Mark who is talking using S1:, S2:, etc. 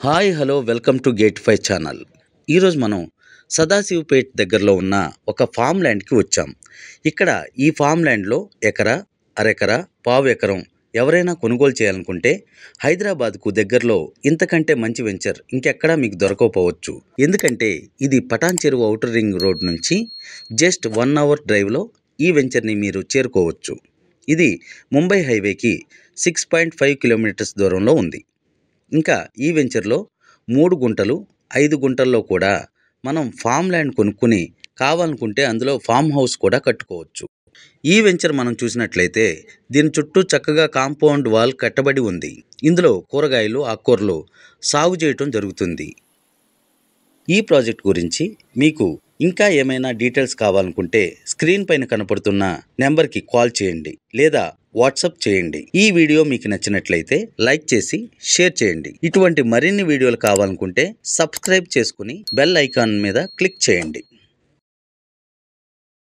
S1: Hi hello welcome to gate 5 channel. ఈరోజు మనం సదాశివపేట్ దగ్గరలో ఉన్న ఒక ఫామ్ ల్యాండ్కి వచ్చాం. ఇక్కడ ఈ ఫామ్ ల్యాండ్లో ఎకరా, అరెకరా, పావు ఎకరం ఎవరైనా కొనుగోలు చేయాలనుకుంటే హైదరాబాద్కు దగ్గరలో ఇంతకంటే మంచి వెంచర్ ఇంకెక్కడా మీకు దొరకకపోవచ్చు. ఎందుకంటే ఇది పటాన్ చెరువు ఔటర్ రింగ్ రోడ్ నుంచి జస్ట్ 1 అవర్ డ్రైవ్లో ఈ వెంచర్ని మీరు చేరుకోవచ్చు. ఇది ముంబై హైవేకి 6.5 కిలోమీటర్స్ దూరంలో ఉంది. ఇంకా ఈ వెంచర్లో 3 గుంటలు 5 గుంటల్లో కూడా మనం ఫామ్ ల్యాండ్ కొనుక్కుని కావాలనుకుంటే అందులో ఫామ్ హౌస్ కూడా కట్టుకోవచ్చు. ఈ వెంచర్ మనం చూసినట్లయితే దీని చుట్టూ చక్కగా కాంపౌండ్ వాల్ కట్టబడి ఉంది. ఇందులో కూరగాయలు, ఆకుకూరలు సాగు చేయటం జరుగుతుంది. ఈ ప్రాజెక్ట్ గురించి మీకు ఇంకా ఏమైనా డీటెయిల్స్ కావాలనుకుంటే స్క్రీన్ పైన కనపడుతున్న నెంబర్కి కాల్ చేయండి లేదా వాట్సాప్ చేయండి. ఈ వీడియో మీకు నచ్చినట్లయితే లైక్ చేసి షేర్ చేయండి. ఇటువంటి మరిన్ని వీడియోలు కావాలనుకుంటే సబ్స్క్రైబ్ చేసుకుని బెల్ ఐకాన్ మీద క్లిక్ చేయండి.